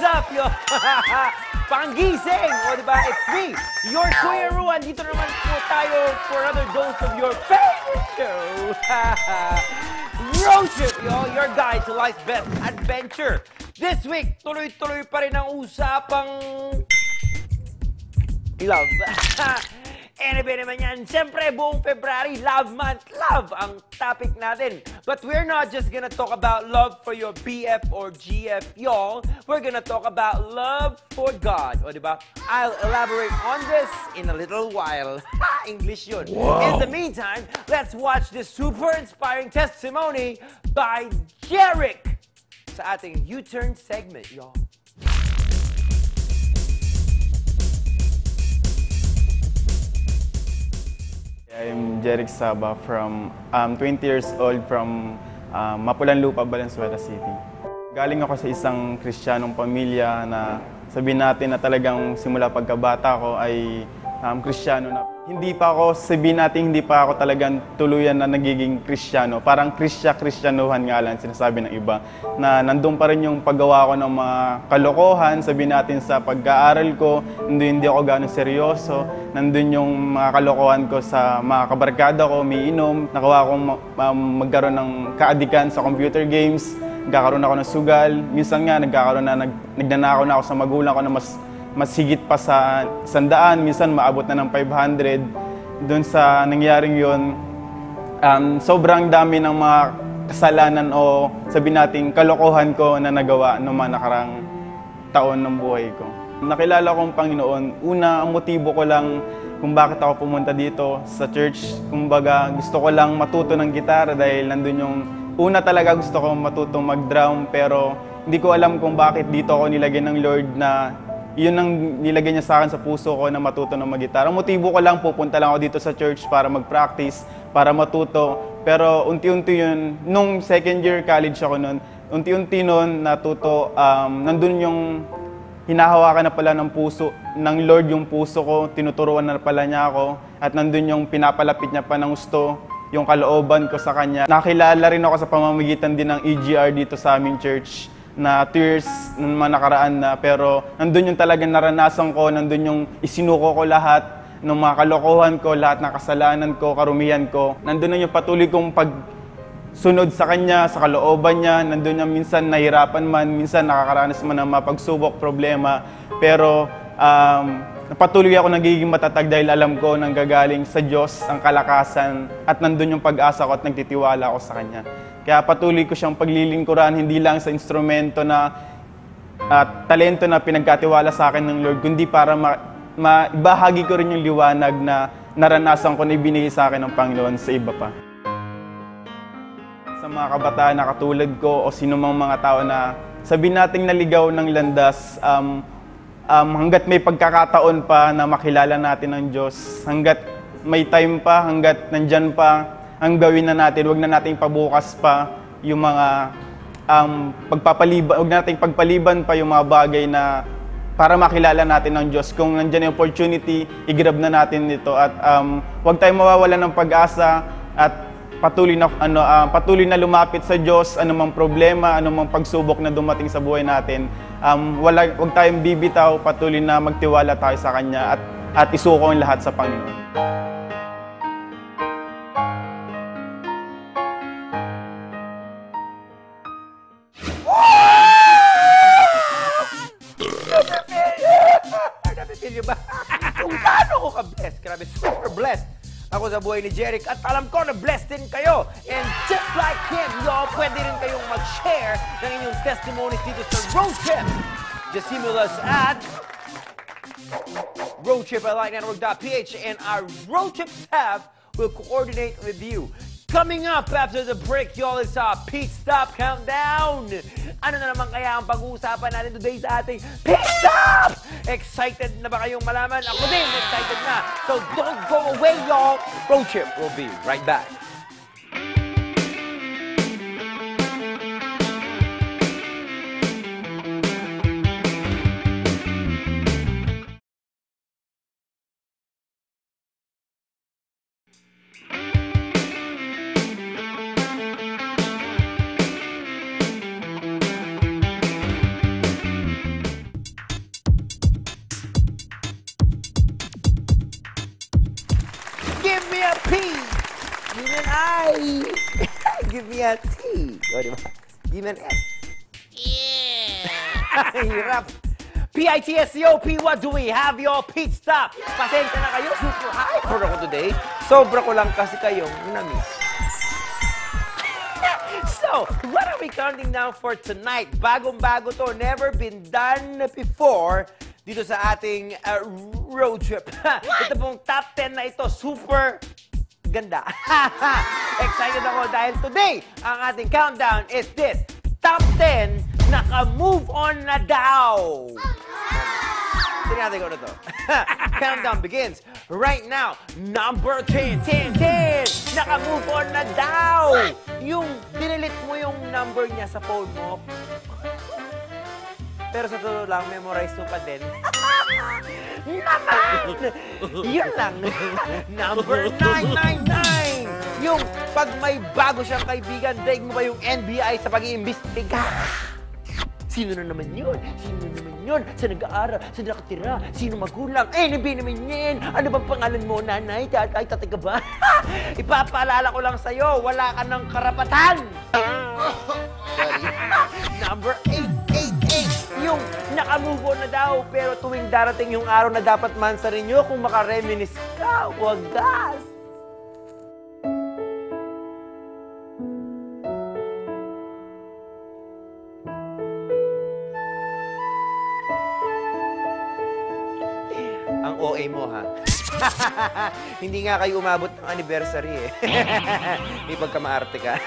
up, yo? Panggising! O, diba? It's me, your Kuya Ruan. Dito naman po tayo for another dose of your favorite show. Road Trip, yo! Your guide to life's best adventure. This week, tuloy-tuloy pa rin ang usapang love. Anyway naman yan, siyempre buong February, Love Month, love ang topic natin. But we're not just gonna talk about love for your BF or GF, y'all. We're gonna talk about love for God. O diba? I'll elaborate on this in a little while. English yun. Wow. In the meantime, let's watch this super inspiring testimony by Jeric sa ating U-Turn segment, y'all. I'm Jeric Saba from 20 years old from Mapulanlupa, Valenzuela City. Galing ako sa isang Kristiyanong pamilya na sabihin natin na talagang simula pagkabata ko ay Kristiyano na. Hindi pa ako talagang tuluyan na nagiging Kristiyano. Parang Kristyanuhan nga lang sinasabi ng iba. Na nandun pa rin yung paggawa ko ng mga kalokohan, sabihin natin sa pag-aaral ko, nandun hindi ako gano'ng seryoso. Nandun yung mga kalokohan ko sa mga kabarkada ko, umiinom. Nakawa akong magkaroon ng kaadikan sa computer games. Nagkakaroon ako ng sugal. Minsan nga, nagnanakaw na ako sa magulang ko na mas higit pa sa 100, minsan maabot na ng 500. Doon sa nangyaring yun, sobrang dami ng mga kasalanan o sabihin natin kalokohan ko na nagawa noong mga nakarang taon ng buhay ko. Nakilala ko ang Panginoon. Una, ang motibo ko lang kung bakit ako pumunta dito sa church. Kumbaga, gusto ko lang matuto ng gitara dahil nandun yung una talaga gusto ko matutong mag-drum, pero hindi ko alam kung bakit dito ako nilagyan ng Lord na yun ang nilagay niya sa akin sa puso ko na matuto ng mag-gitara. Ang motibo ko lang, pupunta lang ako dito sa church para mag-practice, para matuto. Pero unti-unti yun, nung second year college ako nun, unti-unti nun natuto, nandun yung hinahawakan na pala ng puso, ng Lord yung puso ko, tinuturuan na pala niya ako, at nandun yung pinapalapit niya pa ng gusto, yung kalooban ko sa Kanya. Nakilala rin ako sa pamamagitan din ng EGR dito sa aming church, na 2 years naman nakaraan na, pero nandun yung talagang naranasan ko, nandun yung isinuko ko lahat ng mga kalokohan ko, lahat ng kasalanan ko, karumihan ko. Nandun na yung patuloy kong pagsunod sa Kanya, sa kalooban niya. Nandun yung minsan nahirapan man, minsan nakakaranas man ng mga pagsubok, problema. Pero patuloy ako nagiging matatag dahil alam ko nang gagaling sa Diyos ang kalakasan at nandun yung pag-asa ko at nagtitiwala ako sa Kanya. Kaya patuloy ko siyang paglilingkuran, hindi lang sa instrumento na talento na pinagkatiwala sa akin ng Lord, kundi para maibahagi ko rin yung liwanag na naranasan ko na ibinigay sa akin ng Panginoon sa iba pa. Sa mga kabataan na katulad ko o sinumang mga tao na sabihin nating naligaw ng landas, hanggat may pagkakataon pa na makilala natin ang Diyos, hanggat may time pa, hanggat nandyan pa, ang gawin na natin, huwag na nating pabukas pa yung mga huwag na nating pagpaliban pa yung mga bagay na para makilala natin ang Diyos. Kung nandyan yung opportunity, i-grab na natin ito at huwag tayong mawawalan ng pag-asa at patuloy na lumapit sa Diyos, anumang problema, anumang pagsubok na dumating sa buhay natin. Huwag tayong bibitaw, patuloy na magtiwala tayo sa Kanya at isuko ang lahat sa Panginoon. Kung gaano ko ka-blessed, grabe, super blessed ako sa buhay ni Jeric at alam ko na blessed din kayo. And just like him, y'all, pwede rin kayong mag-share ng inyong testimonies dito sa Road Trip. Just email us at roadtrip@lightnetwork.ph and our Road Trip tab will coordinate with you. Coming up after the break, y'all, it's our Pit Stop Countdown. Ano na naman kaya ang pag-uusapan natin today sa ating Pit Stop? Excited na ba kayong malaman? Ako din, excited na. So don't go away, y'all. Road Trip will be right back. Give me a P! Give me an I! Give me a T! O, diba? Give me an S. Yeah! Hirap. P-I-T-S-C-O-P, what do we have? Your pit stop. Pasensya na kayo. Super hyper ako today. Sobra ko lang kasi kayong na-miss. So, what are we counting down for tonight? Bagong-bago to. Never been done before dito sa ating road trip. Ito pong top 10 na ito. Super ganda. Excited ako dahil today, ang ating countdown is this. Top 10, naka-move on na daw. Tingnan natin ko na to. Countdown begins right now. Number 10, 10, 10. Naka-move on na daw. Yung dinilit mo yung number niya sa phone mo. Pero sa totoo lang, memorize mo pa din. Naman! Yun lang. Number 999. Yung pag may bago siyang kaibigan, daig mo ba yung NBI sa pag-iimbestiga? Sino na naman yun? Sino na naman yun? Saan nag-aaral? Saan nakatira? Sino magulang? NB naman yan! Ano bang pangalan mo, nanay? Tatay, tatay ka ba? Ipapaalala ko lang sa'yo, wala ka ng karapatan! Sorry. Number 888. Yung naka-move on na daw, pero tuwing darating yung araw na dapat mansarin nyo kung makareminis ka, wagas! Ang OA mo, ha? Hindi nga kayo umabot ng anniversary, eh. May pagkamaarte ka.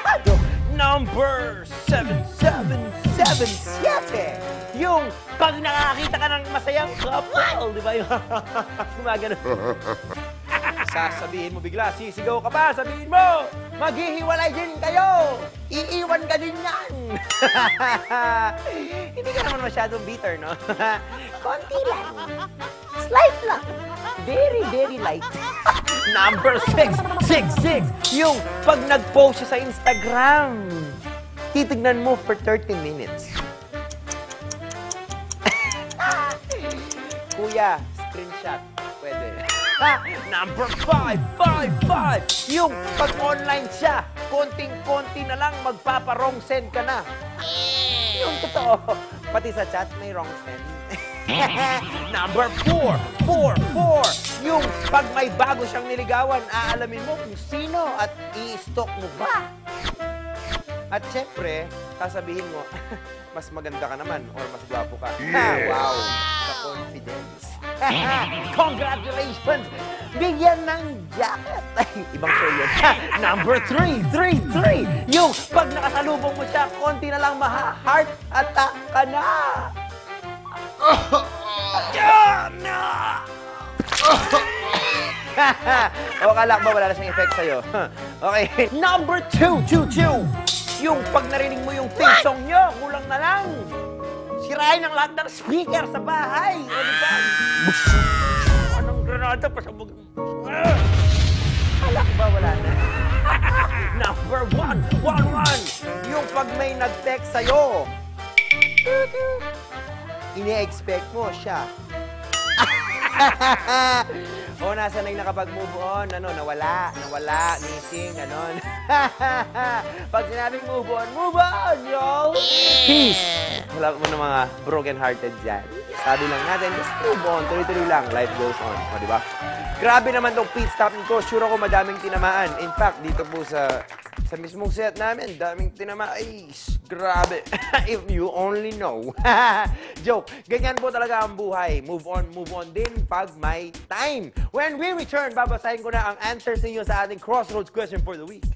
Number 7777. Yung pag nakakita ka ng masayang couple, di ba? Yung gumagano. Sasabihin mo bigla, sisigaw ka pa, sabihin mo, maghihiwalay din kayo! Iiwan ka din yan! Hindi ka naman masyadong bitter, no? Konti lang. Slight lang. Very, very light. Number 666. Yung pag nag-post siya sa Instagram, titignan mo for 30 minutes. Kuya, screenshot. Pwede. Number 555. Yung pag online siya, konting-konti na lang magpapa-wrong send ka na. Yung totoo. Pati sa chat may wrong send. Number 444. Yung pag may bago siyang niligawan, aalamin mo kung sino at i-stalk mo ba. At syempre, sasabihin mo, mas maganda ka naman or mas gwapo ka. Wow! Sa confidence. Congratulations! Bigyan ng jacket. Ay, ibang show yun. Number 333. Yung pag nakasalubong mo siya, konti na lang maha-heart attack ka na. O, kala ba wala na siyang effect sa'yo? Okay. Number 222. Yung pag narinig mo yung theme song nyo, kulang na lang. Sirain ang lahat ng speaker sa bahay. O, diba? Anong granada pa sa bag... Kala ba wala na? Number 111. Yung pag may nag-text sa'yo, ini-expect mo siya. O, nasa na yung nakapag-move on, ano, nawala, missing, ganon. Pag sinabing move on, y'all! Peace! Wala mo ng mga broken-hearted dyan. Sabi lang natin, just move on, tuloy-tuloy lang, life goes on. O, diba? Grabe naman tong pit stop nito, sure ako madaming tinamaan. In fact, dito po sa mismong set namin, daming tinamaan. Ay, grabe. If you only know. Joke. Ganyan po talaga ang buhay. Move on din pag may time. When we return, babasahin ko na ang answers ninyo sa ating Crossroads question for the week.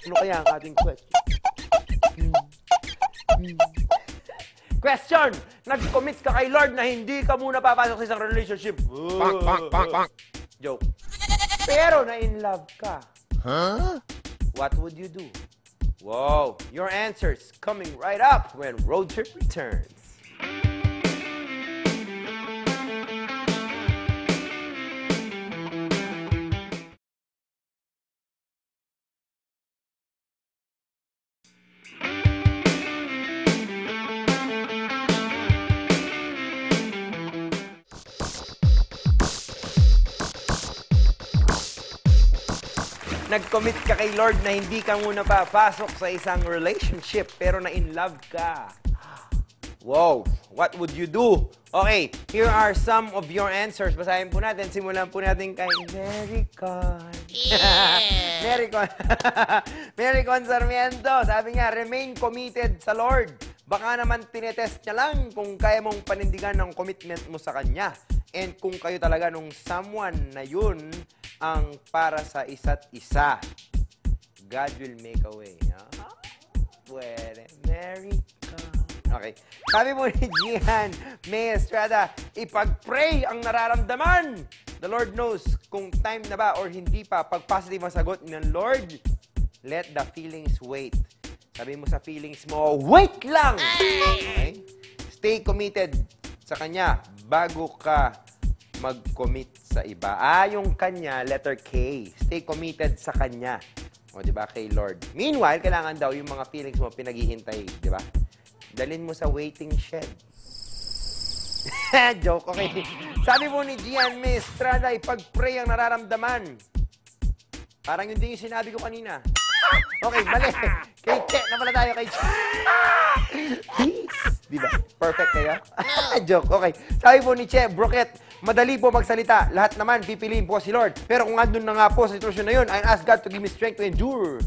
Ano kaya ang ating question? Question! Nag-commit ka kay Lord na hindi ka muna papasok sa isang relationship. Joke. Pero na-in love ka. Huh? What would you do? Whoa, your answers coming right up when Road Trip returns. Nag-commit ka kay Lord na hindi ka muna papasok sa isang relationship pero na-in love ka. Wow! What would you do? Okay, here are some of your answers. Basahin po natin. Simulan po natin kay Maricon. Maricon. Maricon Sarmiento. Sabi niya, remain committed sa Lord. Baka naman tinetest niya lang kung kaya mong panindigan ng commitment mo sa Kanya. And kung kayo talaga nung someone na yun ang para sa isa't isa. God will make a way. Pwede. Maricon. Okay. Sabi mo ni Gian May Estrada, ipag-pray ang nararamdaman. The Lord knows kung time na ba or hindi pa. Pag positive ang sagot ng Lord, let the feelings wait. Sabi mo sa feelings mo, wait lang! Okay? Stay committed sa Kanya bago ka mag-commit sa iba. Yung Kanya, letter K. Stay committed sa Kanya. O, di ba? Kay Lord. Meanwhile, kailangan daw yung mga feelings mo pinaghihintay. Di ba? Dalhin mo sa waiting shed. Joke, okay. Sabi mo ni Gian May Estrada, ipag-pray ang nararamdaman. Parang yun din yung sinabi ko kanina. Okay, mali. Kay Che, na pala tayo kay Che. Di ba? Perfect kayo? Joke, okay. Sabi po ni Che, Broket, madali po magsalita. Lahat naman, pipiliin po si Lord. Pero kung andun na nga po sa sitwasyon na yun, I ask God to give me strength to endure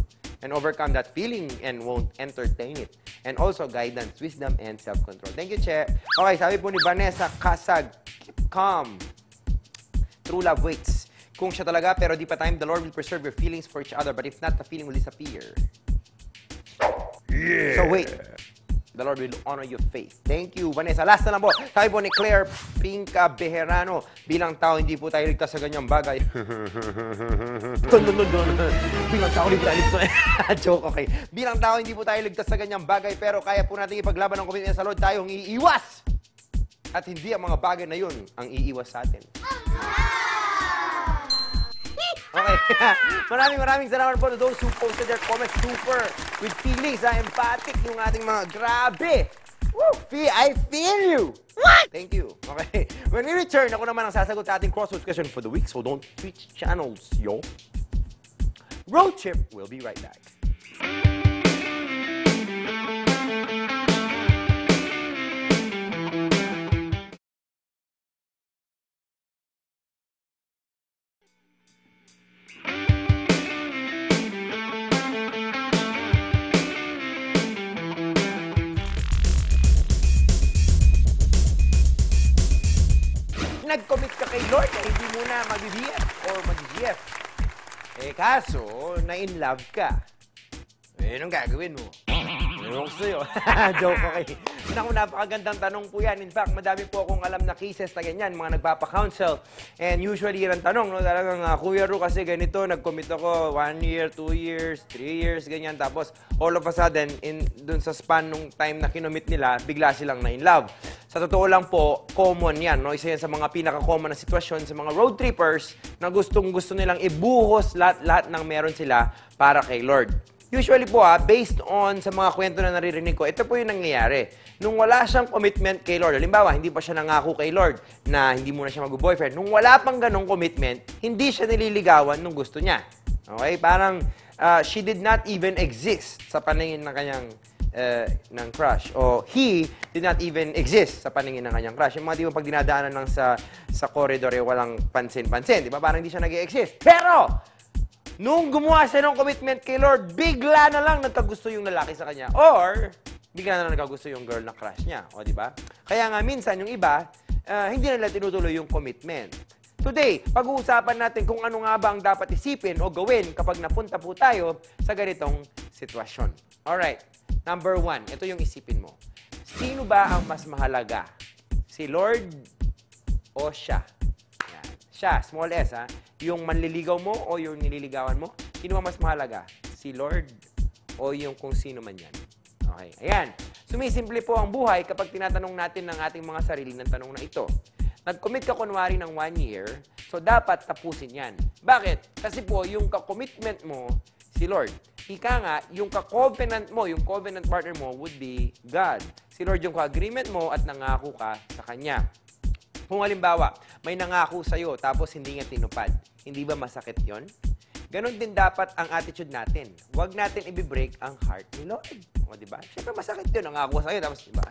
and overcome that feeling and won't entertain it. And also guidance, wisdom, and self-control. Thank you, Che. Okay, sabi po ni Vanessa Kasag, keep calm. True love waits. Kung siya talaga, pero di pa time, the Lord will preserve your feelings for each other. But if not, the feeling will disappear. Yeah. So wait. The Lord will honor your faith. Thank you, Vanessa. Last na lang po. Sabi po ni Claire Pinca Bejerano, bilang tao, hindi po tayo ligtas sa ganyang bagay. Bilang tao, hindi po tayo ligtas. Joke, okay. Bilang tao, hindi po tayo ligtas sa ganyang bagay, pero kaya po natin ipaglaban ng commitment sa Lord, tayong iiwas. At hindi ang mga bagay na yun ang iiwas sa atin. Okay. Maraming salamat po to those who posted their comments super with feelings, empathic yung ating mga grabe. Woo! I feel you. What? Thank you. Okay. When we return, ako naman ang sasagot sa ating crossroads question for the week, so don't switch channels, yo. Road Trip will be right back. Nag-commit ka kay Lord na hindi mo na mag-BF or mag-GF. Kaso, na-in love ka. Anong gagawin mo? Anong sa'yo? Joke, okay. Naku, napakagandang tanong po yan. In fact, madami po akong alam na cases na ganyan, mga nagpapa-counsel. And usually, yan ang tanong, no? Talagang, Kuya Ru, kasi ganito, nag-commit ako 1 year, 2 years, 3 years, ganyan. Tapos, all of a sudden, dun sa span nung time na kinomit nila, bigla silang na in love. Sa totoo lang po, common yan, no? Isa yan sa mga pinaka-common na sitwasyon sa mga road trippers na gustong-gusto nilang ibuhos lahat ng meron sila para kay Lord. Usually po based on sa mga kwento na naririnig ko, ito po yung nangyayari. Nung wala siyang commitment kay Lord, halimbawa, hindi pa siya nangako kay Lord na hindi muna siya mag-boyfriend. Nung wala pang ganong commitment, hindi siya nililigawan nung gusto niya. Okay? Parang she did not even exist sa paningin ng kanyang ng crush. O he did not even exist sa paningin ng kanyang crush. Yung mga di ba pag dinadaanan lang sa corridor, walang pansin-pansin. Di ba? Parang hindi siya nag-exist. Pero, nung gumawa siya ng commitment kay Lord, bigla na lang nagkagusto yung lalaki sa kanya. Or, bigla na lang nagkagusto yung girl na crush niya. O, di ba? Kaya nga, minsan, yung iba, hindi nila tinutuloy yung commitment. Today, pag-uusapan natin kung ano nga ba ang dapat isipin o gawin kapag napunta po tayo sa ganitong sitwasyon. Alright, number 1, ito yung isipin mo. Sino ba ang mas mahalaga? Si Lord o siya? Yan. Siya, small s yung manliligaw mo o yung nililigawan mo, sino ang mas mahalaga? Si Lord o yung kung sino man yan? Okay, ayan. Sumisimple po ang buhay kapag tinatanong natin ng ating mga sarili ng tanong na ito. Nag-commit ka kunwari ng 1 year, so dapat tapusin yan. Bakit? Kasi po, yung ka-commitment mo, si Lord. Ika nga, yung ka-covenant mo, yung covenant partner mo would be God. Si Lord yung ka-agreement mo at nangako ka sa Kanya. Kung halimbawa, may nangako sa'yo tapos hindi niya tinupad, hindi ba masakit yon? Ganon din dapat ang attitude natin. Huwag natin i-break ang heart ni Lord. O, diba? Siyempre, masakit yun. Ang ako sa'yo, tapos, diba?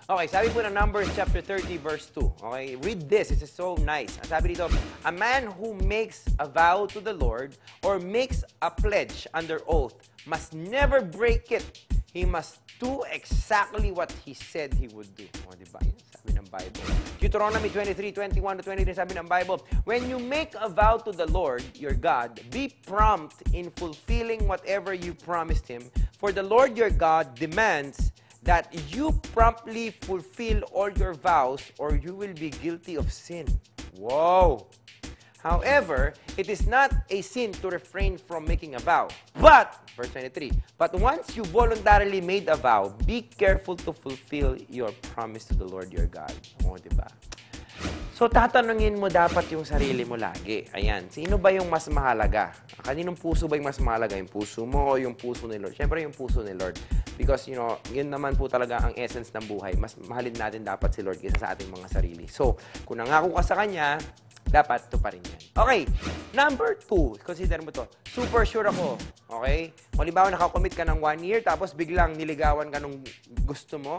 Okay, sabi po ng Numbers chapter 30, verse 2. Okay, read this. This is so nice. Ang sabi dito, a man who makes a vow to the Lord or makes a pledge under oath must never break it. He must do exactly what he said he would do. O, diba? Yan sabi ng Bible. Deuteronomy 23:21-23 sabi ng Bible, when you make a vow to the Lord, your God, be prompt in fulfilling whatever you promised Him, for the Lord your God demands that you promptly fulfill all your vows or you will be guilty of sin. Whoa! However, it is not a sin to refrain from making a vow. But, verse 23, but once you voluntarily made a vow, be careful to fulfill your promise to the Lord your God. O, diba? So, tatanungin mo dapat yung sarili mo lagi. Ayan, sino ba yung mas mahalaga? Kaninong puso ba yung mas mahalaga? Yung puso mo o yung puso ni Lord? Siyempre, yung puso ni Lord. Because, you know, yun naman po talaga ang essence ng buhay. Mas mahalin natin dapat si Lord kaysa sa ating mga sarili. So, kung nangako ka sa Kanya, dapat ito pa rin yan. Okay, number 2, consider mo to. Super sure ako, okay? Kung halimbawa nakakommit ka ng 1 year, tapos biglang niligawan ka nung gusto mo,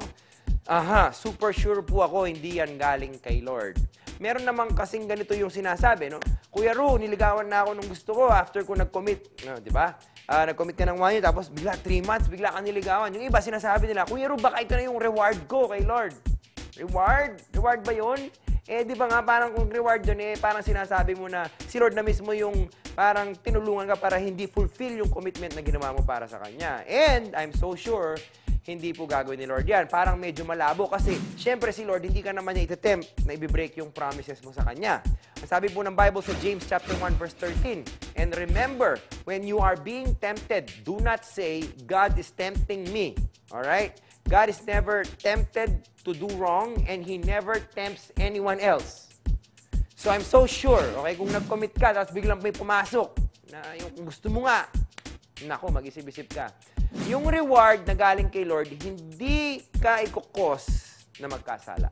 super sure po ako, hindi yan galing kay Lord. Meron naman kasing ganito yung sinasabi, no? Kuya Ru, niligawan na ako nung gusto ko after ko nag-commit. No, di ba? Nag-commit ka ng 1 year, tapos bigla 3 months, bigla ka niligawan. Yung iba, sinasabi nila, Kuya Ru, baka ito na yung reward ko kay Lord. Reward? Reward ba yun? Eh, di ba nga, parang kung reward yun, eh, parang sinasabi mo na si Lord na mismo yung parang tinulungan ka para hindi fulfill yung commitment na ginawa mo para sa Kanya. And I'm so sure, hindi po gagawin ni Lord yan. Parang medyo malabo kasi, syempre si Lord, hindi ka naman niya iti-tempt na i-break yung promises mo sa Kanya. Ang sabi po ng Bible sa James chapter 1 verse 13, and remember, when you are being tempted, do not say, God is tempting me. Alright? God is never tempted to do wrong and He never tempts anyone else. So I'm so sure, okay, kung nag-commit ka, tapos biglang may pumasok na yung gusto mo nga, nako, mag-isip-isip ka. Yung reward na galing kay Lord, hindi ka ikukos na magkasala.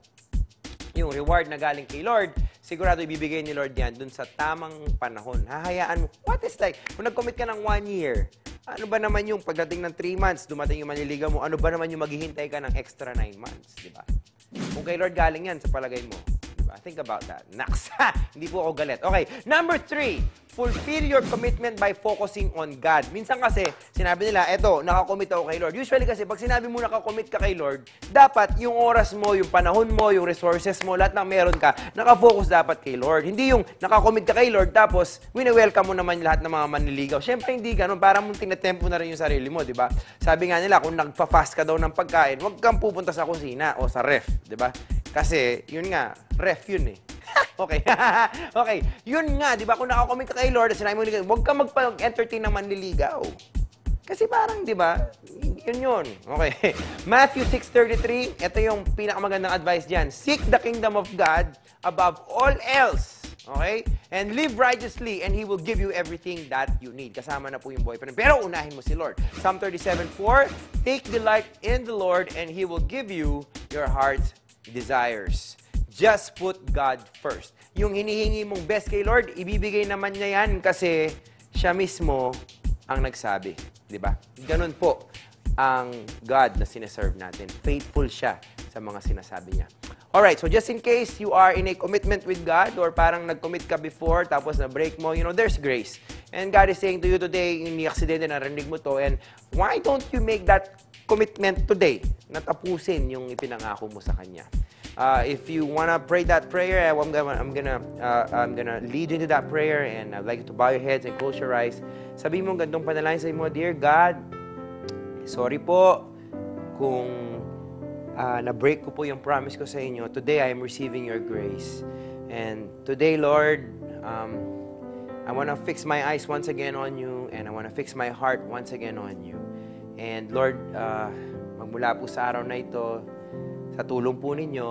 Yung reward na galing kay Lord, sigurado ibibigay ni Lord yan dun sa tamang panahon. Hahayaan mo. What is like? Kung nag-commit ka ng 1 year, ano ba naman yung pagdating ng 3 months, dumating yung manliligaw mo, ano ba naman yung maghihintay ka ng extra 9 months, di ba? Kung kay Lord galing yan, sa palagay mo, di ba? Think about that. Naksa! Hindi po ako galit. Okay, number 3, fulfill your commitment by focusing on God. Minsan kasi, sinabi nila, eto, nakakommit ako kay Lord. Usually kasi, pag sinabi mo nakakommit ka kay Lord, dapat yung oras mo, yung panahon mo, yung resources mo, lahat ng meron ka, nakafocus dapat kay Lord. Hindi yung nakakommit ka kay Lord, tapos wini-welcome mo naman lahat ng mga manliligaw. Siyempre, hindi ganun. Parang mong tinatempo na rin yung sarili mo, di ba? Sabi nga nila, kung nagpa-fast ka daw ng pagkain, huwag kang pupunta sa kusina o sa ref, di ba? Kasi, yun nga, ref yun eh. Okay. Okay. Yun nga, di ba? Kung nakakomment ka kay Lord, sinabi mo, huwag ka magpa-entertain ng manliligaw. Kasi parang, di ba? Yun. Okay. Matthew 6:33, ito yung pinakamagandang advice dyan. Seek the kingdom of God above all else. Okay? And live righteously, and He will give you everything that you need. Kasama na po yung boyfriend. Pero unahin mo si Lord. Psalm 37:4, take delight in the Lord, and He will give you your heart's desires. Just put God first. Yung hinihingi mong best kay Lord, ibibigay naman niya yan kasi siya mismo ang nagsabi. Di ba? Ganun po ang God na sineserve natin. Faithful siya sa mga sinasabi niya. Alright, so just in case you are in a commitment with God or parang nag-commit ka before tapos na-break mo, you know, there's grace. And God is saying to you today, hindi aksidente, narinig mo to, and why don't you make that commitment today? Natapusin yung ipinangako mo sa Kanya. If you wanna pray that prayer, I'm gonna lead you into that prayer, and I'd like you to bow your heads and close your eyes. Sabi mo gandong panalangin sa mo, Dear God, sorry po kung na-break ko po yung promise ko sa inyo. Today, I am receiving your grace. And today, Lord, I wanna fix my eyes once again on you, and I wanna fix my heart once again on you. And Lord, magmula po sa araw na ito, sa tulong po ninyo,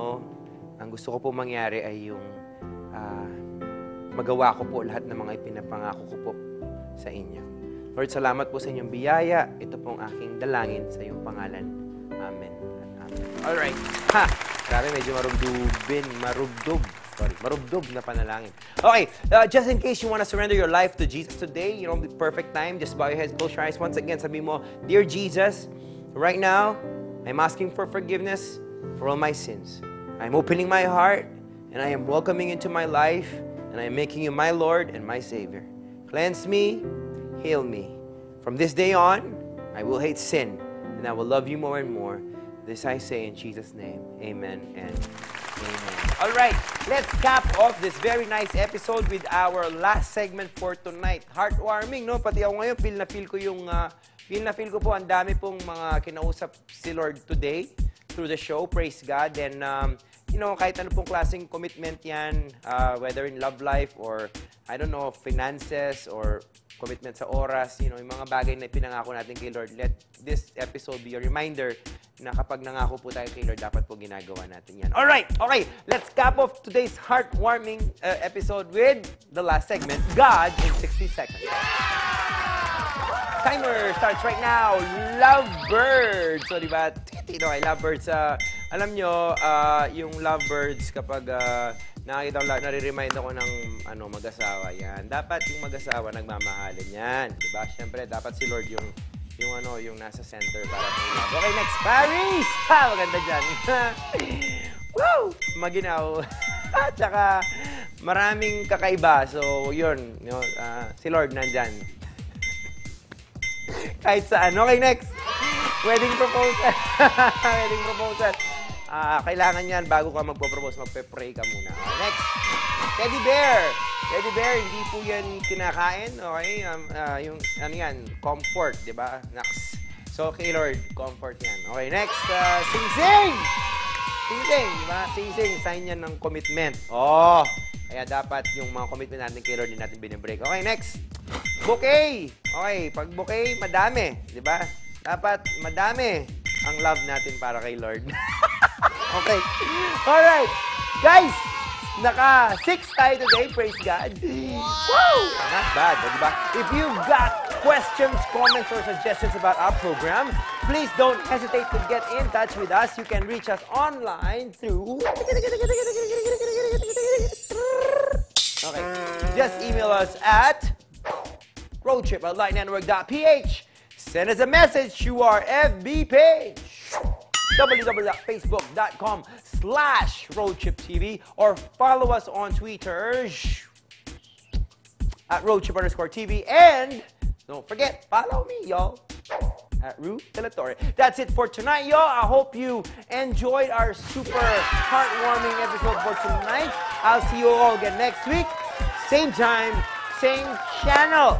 ang gusto ko po mangyari ay yung magawa ko po lahat ng mga ipinapangako ko po sa inyo. Lord, salamat po sa inyong biyaya. Ito pong aking dalangin sa iyong pangalan. Amen. Amen. Alright. Ha! Grabe, medyo marugdog. Sorry, marubdob na panalangin. Okay, just in case you want to surrender your life to Jesus today, you know, the perfect time, just bow your heads, close your eyes. Once again, sabi mo, Dear Jesus, right now, I'm asking for forgiveness for all my sins. I'm opening my heart, and I am welcoming into my life, and I am making you my Lord and my Savior. Cleanse me, heal me. From this day on, I will hate sin, and I will love you more and more. This I say in Jesus' name. Amen and amen. All right, let's cap off this very nice episode with our last segment for tonight. Heartwarming, no? Pati ako ngayon, feel na feel ko po, ang dami pong mga kinausap si Lord today through the show. Praise God. And, you know, kahit ano pong klaseng commitment yan, whether in love life or, I don't know, finances or commitment sa oras, you know, yung mga bagay na pinangako natin kay Lord, let this episode be a reminder na kapag nangako po tayo kay Lord, dapat po ginagawa natin yan. Alright, okay, let's cap off today's heartwarming episode with the last segment, God in 60 Seconds. Timer starts right now. Lovebirds. So, di ba, titino kay Lovebirds. Alam nyo, yung Lovebirds, kapag nakakita ko, nare-remind ako ng mag-asawa yan. Dapat yung mag-asawa nagmamahalin yan. Di ba? Siyempre, dapat si Lord yung nasa center para sa love. Okay, next. Paris! Ha! Maganda dyan. Woo! Maginaw. At saka, maraming kakaiba. So, yun. You know, si Lord nandyan. Kahit saan. Okay, next. Wedding proposal. Wedding proposal. Kailangan yan, bago ka magpo-propose, magpe-pray ka muna. Next. Teddy bear. Teddy bear, hindi po yan kinakain. Okay? Yung, ano yan, comfort, di ba? Next. So, kay Lord, comfort yan. Okay, next. Sing-sing! Sing-sing, di ba? Sing-sing, sign yan ng commitment. Oh! Kaya dapat yung mga commitment natin kay Lord, din natin binibreak. Okay, next. Bouquet. Okay, pag bouquet, madami. Di ba? Dapat madami ang love natin para kay Lord. Okay. Alright. Guys, naka-6 tayo today. Praise God. Wow! Not bad, diba? If you've got questions, comments, or suggestions about our program, please don't hesitate to get in touch with us. You can reach us online through... Okay. Just email us at roadtrip@lightnetwork.ph. Send us a message to our FB page, www.facebook.com/roadtriptv, or follow us on Twitter at roadtrip_TV. And don't forget, follow me, y'all, at Ru Telatore. That's it for tonight, y'all. I hope you enjoyed our super heartwarming episode for tonight. I'll see you all again next week. Same time, same channel.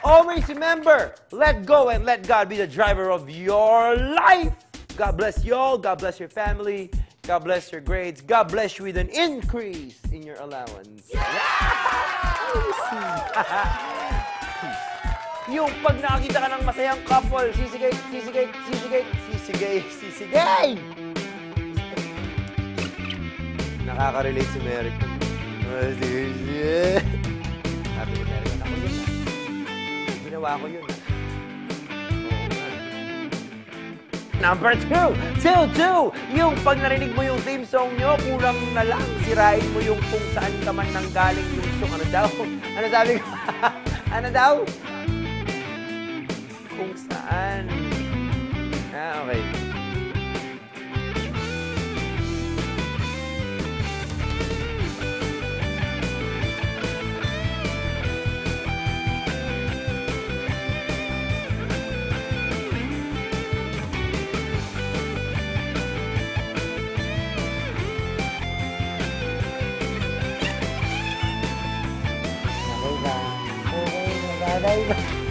Always remember, let go and let God be the driver of your life. God bless y'all. God bless your family. God bless your grades. God bless you with an increase in your allowance. Yung pag nakakita ka ng masayang couple, sisigay, sisigay, sisigay, sisigay, sisigay. Nakaka-relate si Merrick. Sabi ni Merrick, ako yun na. Ginawa ko yun. Number 2, yung pag narinig mo yung theme song nyo, kulang na lang, sirain mo yung kung saan ka man nanggaling yung song. Ano daw? Ano sabi ko? Ano daw? Kung saan. Okay. Bye-bye.